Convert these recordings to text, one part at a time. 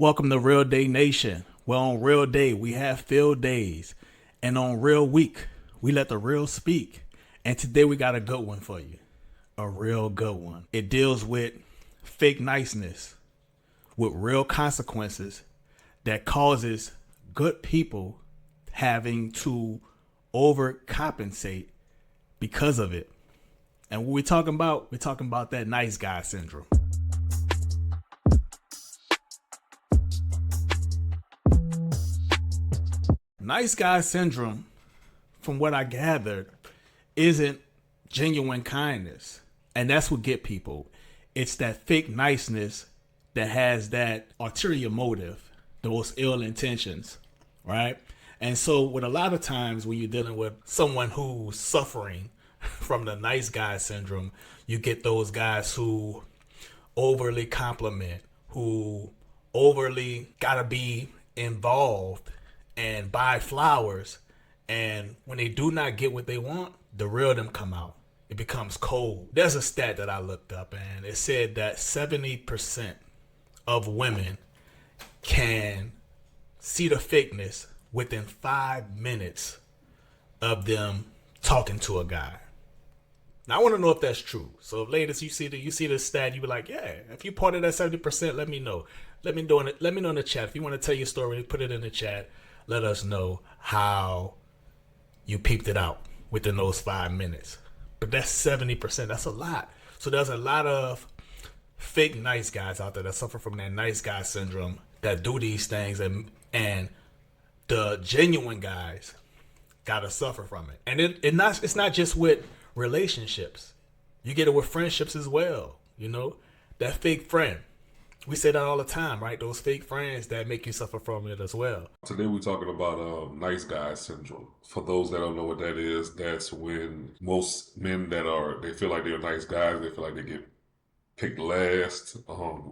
Welcome to Real Day Nation. Well, on Real Day, we have field days. And on Real Week, we let the real speak. And today we got a good one for you. A real good one. It deals with fake niceness, with real consequences that causes good people having to overcompensate because of it. And what we're talking about that nice guy syndrome. Nice guy syndrome, from what I gathered, isn't genuine kindness. And that's what get people. It's that fake niceness that has that ulterior motive, those ill intentions, right? And so with a lot of times when you're dealing with someone who's suffering from the nice guy syndrome, you get those guys who overly compliment, who overly gotta be involved and buy flowers, and when they do not get what they want, the real them come out. It becomes cold. There's a stat that I looked up, and it said that 70% of women can see the fakeness within 5 minutes of them talking to a guy. Now I want to know if that's true. So ladies, you see the stat, you be like, yeah. If you part of that 70%, let me know. Let me know in the chat. If you want to tell your story, put it in the chat. Let us know how you peeped it out within those 5 minutes. But that's 70%. That's a lot. So there's a lot of fake nice guys out there that suffer from that nice guy syndrome that do these things, and the genuine guys gotta suffer from it. And it's not just with relationships. You get it with friendships as well. You know, that fake friend. We say that all the time, right? Those fake friends that make you suffer from it as well. Today we're talking about nice guy syndrome. For those that don't know what that is, that's when most men they feel like they're nice guys, they feel like they get picked last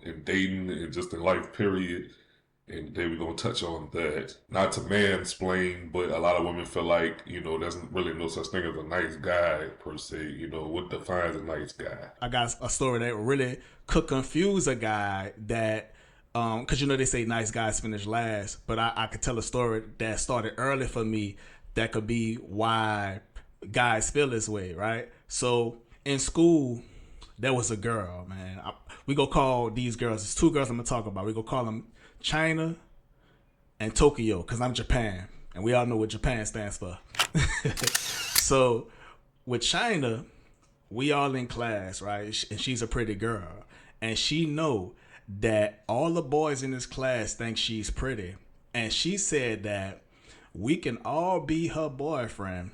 in dating and just in life, period. And today we're going to touch on that. Not to mansplain, but a lot of women feel like, there's really no such thing as a nice guy per se. What defines a nice guy? I got a story that really could confuse a guy that, because they say nice guys finish last, but I could tell a story that started early for me that could be why guys feel this way, right? So in school, there was a girl, man. We go call these girls, it's two girls I'm going to talk about. We go call them China and Tokyo, because I'm Japan, and we all know what Japan stands for. So with China, we all in class, right? And she's a pretty girl, and she know that all the boys in this class think she's pretty, and she said that we can all be her boyfriend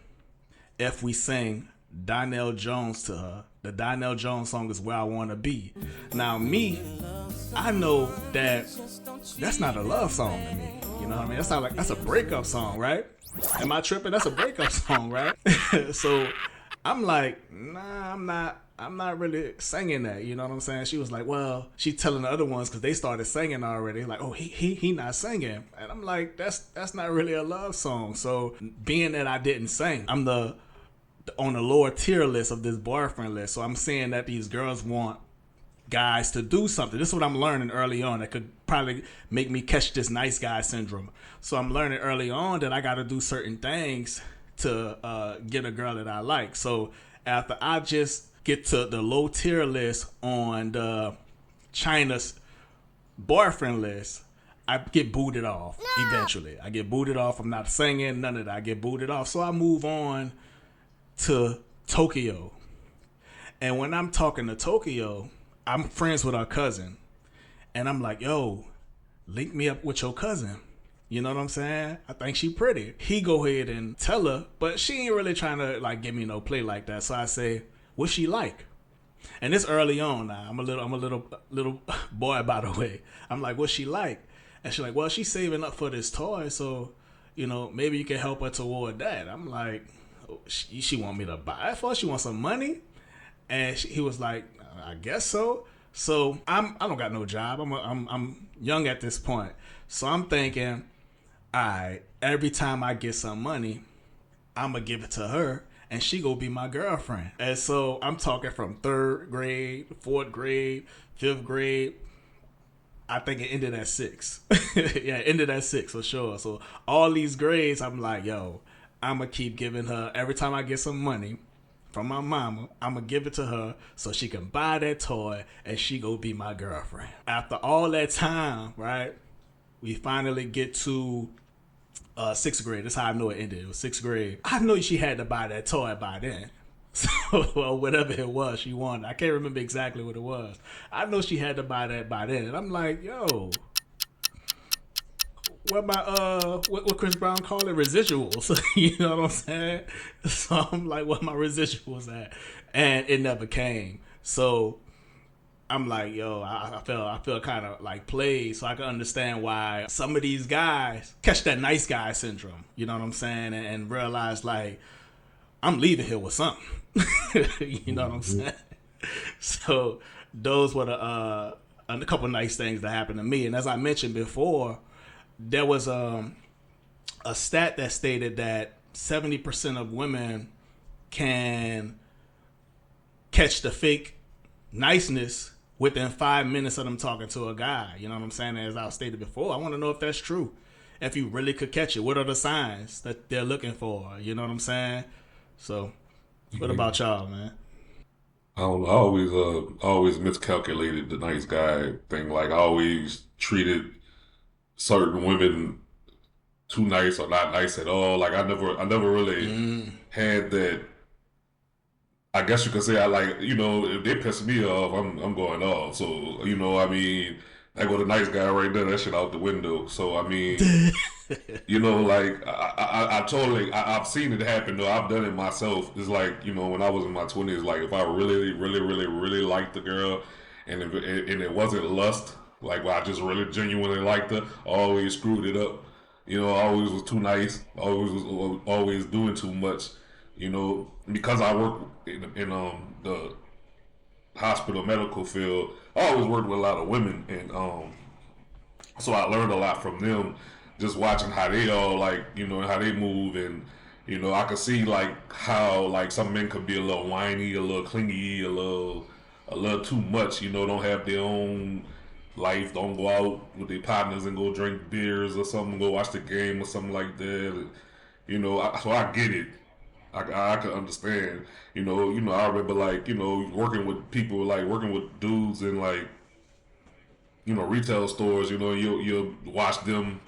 if we sing Donnell Jones to her. The Donnell Jones song is Where I Want to Be. Now me, I know that that's not a love song to me. You know what I mean? That's a breakup song, right? Am I tripping? That's a breakup song, right? So I'm like, nah, I'm not really singing that. You know what I'm saying? She was like, well, she telling the other ones because they started singing already. Like, oh, he not singing. And I'm like, that's not really a love song. So being that I didn't sing, I'm on the lower tier list of this boyfriend list. So I'm saying that these girls want guys to do something. This is what I'm learning early on that could probably make me catch this nice guy syndrome. So I'm learning early on that I got to do certain things to get a girl that I like. So after I just get to the low tier list on the China's boyfriend list, I get booted off eventually. I get booted off. I'm not singing, none of that. I get booted off. So I move on to Tokyo. And when I'm talking to Tokyo, I'm friends with her cousin. And I'm like, yo, link me up with your cousin. You know what I'm saying? I think she pretty. He go ahead and tell her, but she ain't really trying to give me no play like that. So I say, what's she like? And it's early on now. I'm a little boy, by the way. I'm like, what's she like? And she's like, well, she's saving up for this toy, so maybe you can help her toward that. I'm like, she want me to buy it for her? She want some money? And he was like, I guess so. So I don't got no job. I'm young at this point. So I'm thinking, all right, every time I get some money, I'm going to give it to her and she gonna be my girlfriend. And so I'm talking from 3rd grade, 4th grade, 5th grade. I think it ended at 6. Yeah, it ended at 6 for sure. So all these grades, I'm like, yo, I'm gonna keep giving her every time I get some money from my mama. I'm gonna give it to her so she can buy that toy and she go be my girlfriend. After all that time, right? We finally get to 6th grade. That's how I know it ended. It was 6th grade. I know she had to buy that toy by then. So, well, whatever it was she wanted. I can't remember exactly what it was. I know she had to buy that by then. And I'm like, yo, what Chris Brown called it, residuals. You know what I'm saying? So I'm like, what my residuals at? And it never came. So I'm like, yo, I feel kind of like played, so I can understand why some of these guys catch that nice guy syndrome. You know what I'm saying, and realize like I'm leaving here with something. You know what I'm saying? So those were a couple nice things that happened to me, and as I mentioned before, there was a stat that stated that 70% of women can catch the fake niceness within 5 minutes of them talking to a guy. You know what I'm saying? As I stated before, I want to know if that's true. If you really could catch it, what are the signs that they're looking for? You know what I'm saying? So, what about y'all, man? I don't know. I always miscalculated the nice guy thing. Like I always treated certain women too nice or not nice at all. Like I never really had that. I guess you could say I like, if they piss me off, I'm going off. So, I mean, I go the nice guy right there, that shit out the window. So, I mean, like I totally, I've seen it happen though. I've done it myself. It's like, when I was in my 20s, like if I really, really, really, really liked the girl and it wasn't lust, like I just really genuinely liked her, I always screwed it up. I always was too nice. Always doing too much. Because I work in the hospital medical field, I always worked with a lot of women, and so I learned a lot from them, just watching how they all like, how they move, and I could see like how like some men could be a little whiny, a little clingy, a little too much. Don't have their own life, don't go out with their partners and go drink beers or something, go watch the game or something like that. So I get it. I can understand. I remember like, working with people, like working with dudes in like, retail stores. You'll watch them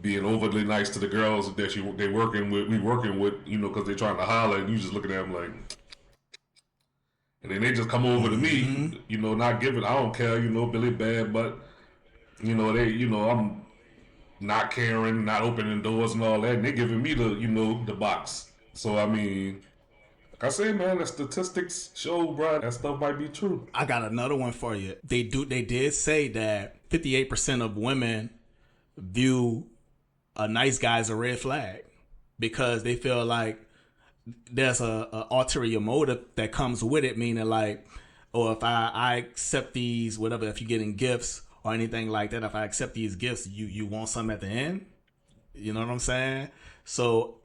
being overly nice to the girls that they working with. We working with, because they're trying to holler, and you just look at them like, and then they just come over to me, not giving. I don't care, Billy Bad, but I'm not caring, not opening doors and all that, and they giving me the box. So I mean, like I say, man, the statistics show, bro, that stuff might be true. I got another one for you. They did say that 58% of women view a nice guy as a red flag because they feel like there's a ulterior motive that comes with it, meaning like, or if I accept these, whatever, if you're getting gifts or anything like that, if I accept these gifts, you want something at the end. You know what I'm saying? So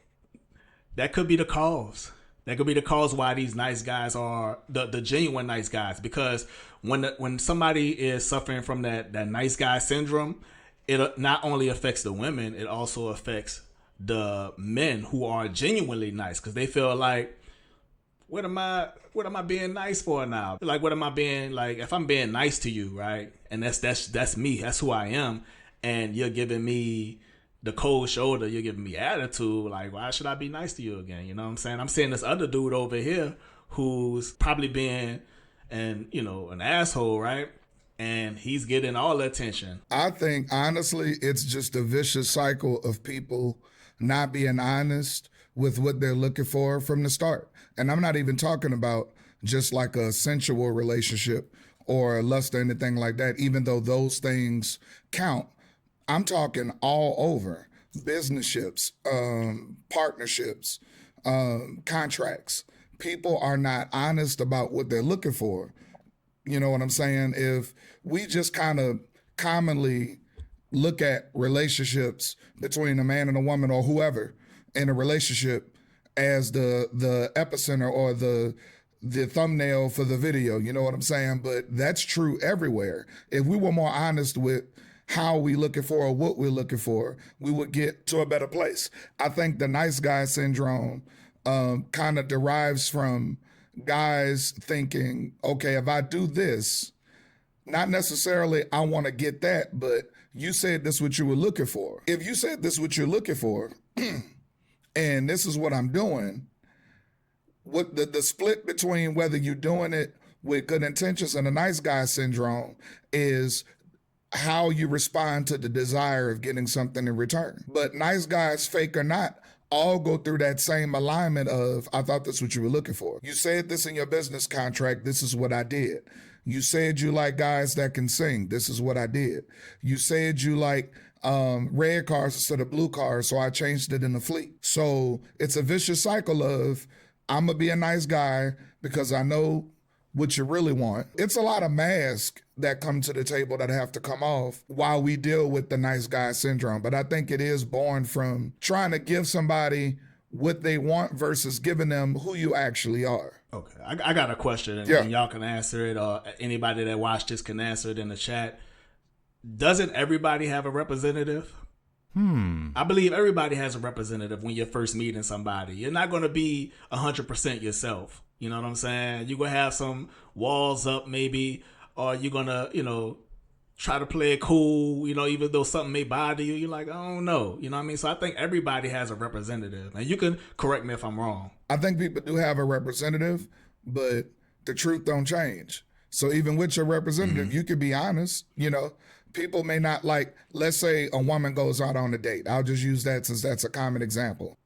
that could be the cause. That could be the cause why these nice guys are the genuine nice guys. Because when somebody is suffering from that nice guy syndrome, it not only affects the women, it also affects the men who are genuinely nice because they feel like, what am I being nice for now? Like, what am I being like? If I'm being nice to you, right? And that's me. That's who I am. And you're giving me the cold shoulder. You're giving me attitude. Like, why should I be nice to you again? You know what I'm saying? I'm seeing this other dude over here who's probably being an asshole, right? And he's getting all the attention. I think honestly, it's just a vicious cycle of people not being honest with what they're looking for from the start. And I'm not even talking about just like a sensual relationship or lust or anything like that, even though those things count. I'm talking all over businesships, partnerships, contracts. People are not honest about what they're looking for. You know what I'm saying? If we just kind of commonly look at relationships between a man and a woman or whoever in a relationship as the epicenter or the thumbnail for the video. You know what I'm saying? But that's true everywhere. If we were more honest with how we looking for or what we're looking for, we would get to a better place. I think the nice guy syndrome kind of derives from guys thinking, okay, if I do this, not necessarily I want to get that, but you said this is what you were looking for. If you said this is what you're looking for, and this is what I'm doing, what the split between whether you're doing it with good intentions and a nice guy syndrome is how you respond to the desire of getting something in return. But nice guys, fake or not, all go through that same alignment of, I thought that's what you were looking for. You said this in your business contract, this is what I did. You said you like guys that can sing, this is what I did. You said you like red cars instead of blue cars, so I changed it in the fleet. So it's a vicious cycle of, I'm gonna be a nice guy because I know what you really want. It's a lot of masks that come to the table that have to come off while we deal with the nice guy syndrome. But I think it is born from trying to give somebody what they want versus giving them who you actually are. Okay, I got a question, and y'all can answer it, or anybody that watched this can answer it in the chat. Doesn't everybody have a representative? I believe everybody has a representative when you're first meeting somebody. You're not going to be 100% yourself. You know what I'm saying? You're going to have some walls up maybe, or you're going to, try to play it cool, even though something may bother you. You're like, I don't know. You know what I mean? So I think everybody has a representative. And you can correct me if I'm wrong. I think people do have a representative, but the truth don't change. So even with your representative, you could be honest, People may not like, let's say a woman goes out on a date. I'll just use that since that's a common example.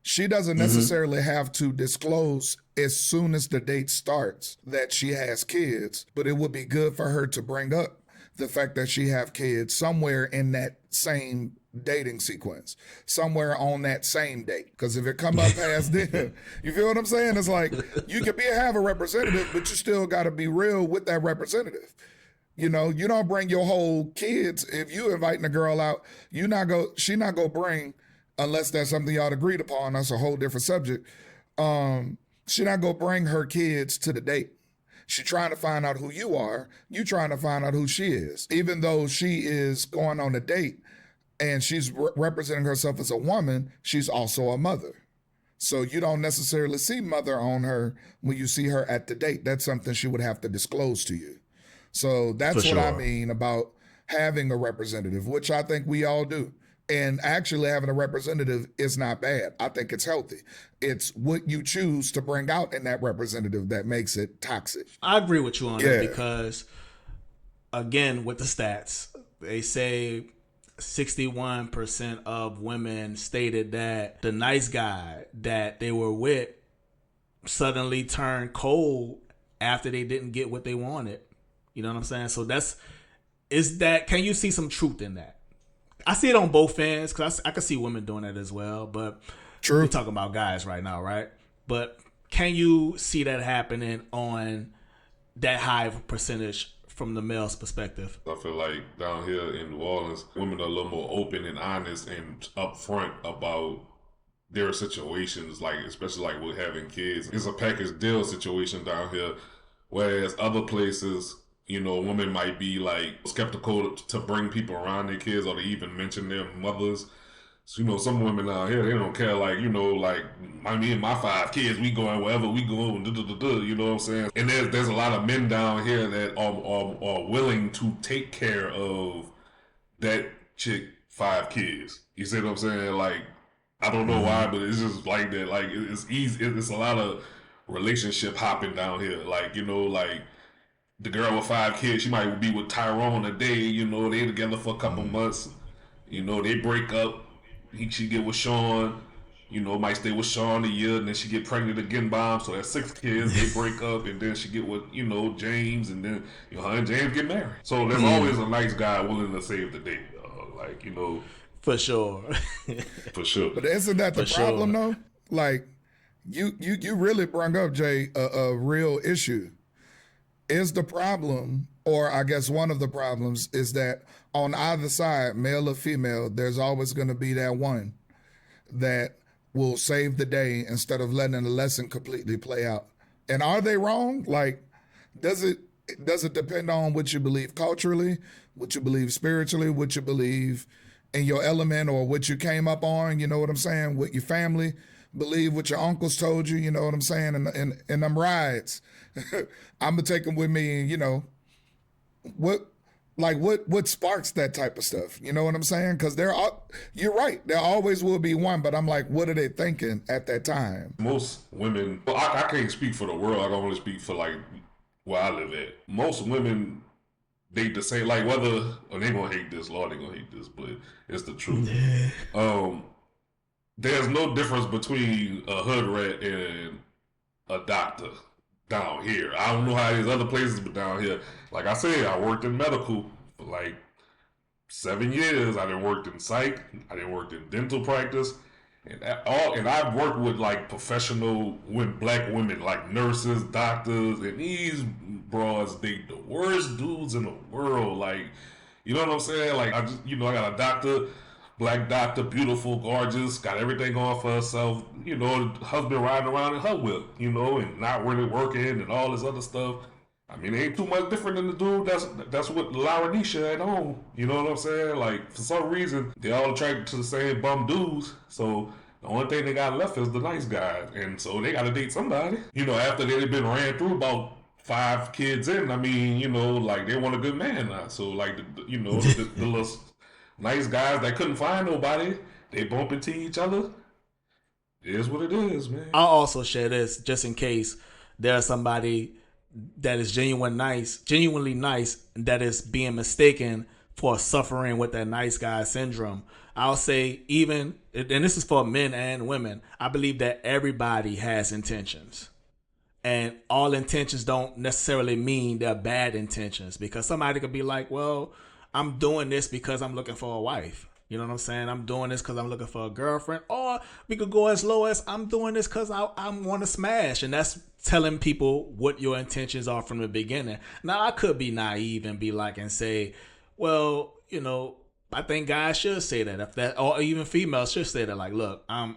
She doesn't necessarily have to disclose as soon as the date starts that she has kids, but it would be good for her to bring up the fact that she have kids somewhere in that same dating sequence, somewhere on that same date. Because if it come up past then, you feel what I'm saying? It's like you could have a representative, but you still got to be real with that representative. You don't bring your whole kids. If you inviting a girl out, she not go bring, unless that's something y'all agreed upon. That's a whole different subject. She not go bring her kids to the date. She trying to find out who you are. You trying to find out who she is. Even though she is going on a date and she's representing herself as a woman, she's also a mother. So you don't necessarily see mother on her when you see her at the date. That's something she would have to disclose to you. So that's what I mean about having a representative, which I think we all do. And actually having a representative is not bad. I think it's healthy. It's what you choose to bring out in that representative that makes it toxic. I agree with you on that because, again, with the stats, they say 61% of women stated that the nice guy that they were with suddenly turned cold after they didn't get what they wanted. You know what I'm saying? So can you see some truth in that? I see it on both ends because I can see women doing that as well. But we're talking about guys right now, right? But can you see that happening on that high percentage from the male's perspective? I feel like down here in New Orleans, women are a little more open and honest and upfront about their situations, like especially like with having kids. It's a package deal situation down here, whereas other places, women might be like skeptical to bring people around their kids or to even mention their mothers. So, some women out here, they don't care. Like, me and my 5 kids, we going wherever we go, you know what I'm saying? And there's a lot of men down here that are willing to take care of that chick 5 kids. You see what I'm saying? Like, I don't know why, but it's just like that. Like, it's easy. It's a lot of relationship hopping down here. Like, the girl with 5 kids, she might be with Tyrone a day, they together for a couple months, they break up, she get with Sean, might stay with Sean a year, and then she get pregnant again by him, so that's 6 kids, they break up, and then she get with, James, and then, her and James get married. So there's always a nice guy willing to save the day, For sure. For sure. But isn't that the problem, though? Like, you really brought up, Jay, a real issue. Is the problem, or I guess one of the problems, is that on either side, male or female, there's always going to be that one that will save the day instead of letting the lesson completely play out And are they wrong? Like, does it depend on what you believe culturally, what you believe spiritually, what you believe in your element, or what you came up on? You know what I'm saying? What your family believe, what your uncles told you. You know what I'm saying? And them rides, I'm gonna take them with me. And what what sparks that type of stuff? You know what I'm saying? Because you're right. There always will be one, but I'm like, what are they thinking at that time? Most women, well, I can't speak for the world. I can only speak for like where I live at. Most women date the same, like whether they gonna hate this, Lord, they gonna hate this, but it's the truth. There's no difference between a hood rat and a doctor down here. I don't know how it is other places, but down here, like I said, I worked in medical for like 7 years. I done worked in psych. I done worked in dental practice. And I've worked with like professional black women, like nurses, doctors, and these broads, they the worst dudes in the world. Like, you know what I'm saying? Like, I just, I got a doctor, black doctor, beautiful, gorgeous, got everything going for herself. Husband riding around in her whip, and not really working and all this other stuff. I mean, it ain't too much different than the dude that's with Lauranisha at home. You know what I'm saying? Like, for some reason, they all attracted to the same bum dudes. So the only thing they got left is the nice guys. And so they got to date somebody. After they've been ran through about 5 kids in, I mean, like they want a good man now. So, like, the little nice guys that couldn't find nobody, they bump into each other. It is what it is, man. I'll also share this just in case there's somebody that is genuinely nice, that is being mistaken for suffering with that nice guy syndrome. I'll say, even, and this is for men and women, I believe that everybody has intentions. And all intentions don't necessarily mean they're bad intentions, because somebody could be like, well, I'm doing this because I'm looking for a wife. You know what I'm saying? I'm doing this because I'm looking for a girlfriend. Or we could go as low as I'm doing this because I want to smash. And that's telling people what your intentions are from the beginning. Now, I could be naive and be like, and say, well, I think guys should say that, or even females should say that. Like, look, I'm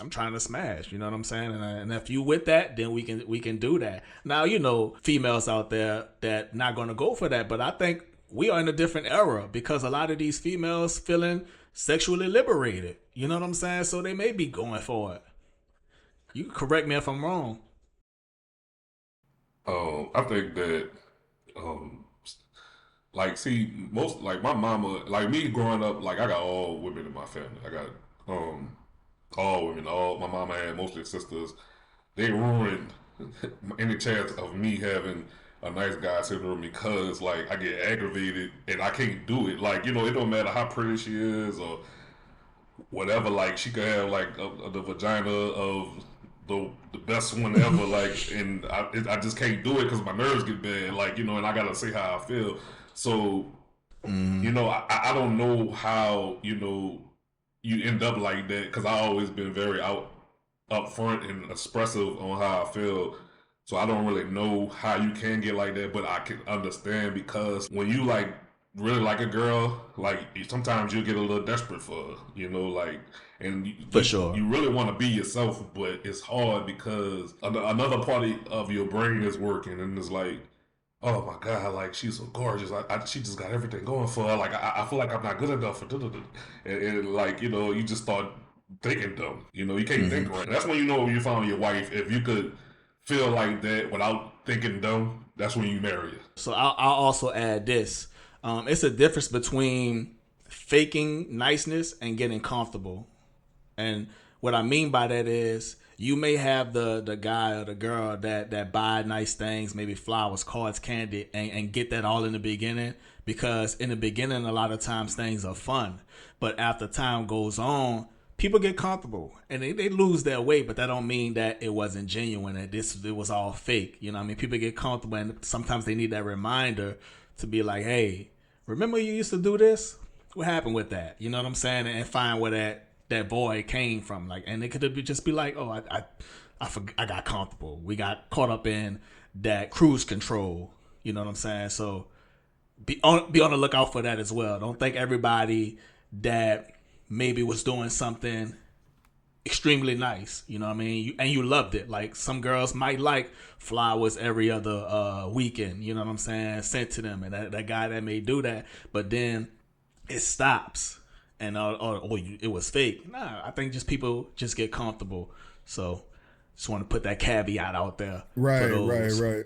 trying to smash. You know what I'm saying? And if you with that, then we can do that. Now, females out there that not going to go for that, but I think we are in a different era because a lot of these females feeling sexually liberated. You know what I'm saying? So they may be going for it. You can correct me if I'm wrong. I think that, most, like my mama, like me growing up, like I got all women in my family. I got all women. All my mama had mostly sisters. They ruined any chance of me having a nice guy syndrome because, like, I get aggravated and I can't do it. Like, it don't matter how pretty she is or whatever. Like, she could have like the vagina of the best one ever. Like, and I just can't do it because my nerves get bad. Like, and I gotta say how I feel. So, I don't know how you end up like that because I always been very upfront and expressive on how I feel. So I don't really know how you can get like that, but I can understand because when you like really like a girl, like sometimes you'll get a little desperate for her, like, and for sure you really want to be yourself, but it's hard because another part of your brain is working and it's like, oh my God, like she's so gorgeous. She just got everything going for her. Like I feel like I'm not good enough for and like, you just start thinking dumb. You can't think right. That's when you found your wife. If you could feel like that without thinking dumb, that's when you marry her. So I'll also add this. It's a difference between faking niceness and getting comfortable. And what I mean by that is you may have the guy or the girl that buy nice things, maybe flowers, cards, candy, and get that all in the beginning, because in the beginning, a lot of times things are fun. But after time goes on, people get comfortable and they lose their way, but that don't mean that it wasn't genuine and it was all fake. You know what I mean? People get comfortable and sometimes they need that reminder to be like, hey, remember you used to do this? What happened with that? You know what I'm saying? And find where that void came from. Like, and it could just be like, oh, I got comfortable. We got caught up in that cruise control. You know what I'm saying? So be on the lookout for that as well. Don't think everybody that maybe was doing something extremely nice. You know what I mean? And you loved it. Like some girls might like flowers every other weekend. You know what I'm saying? Sent to them, and that guy that may do that, but then it stops, and it was fake. Nah, I think just people just get comfortable. So just want to put that caveat out there for Right, those. right, right.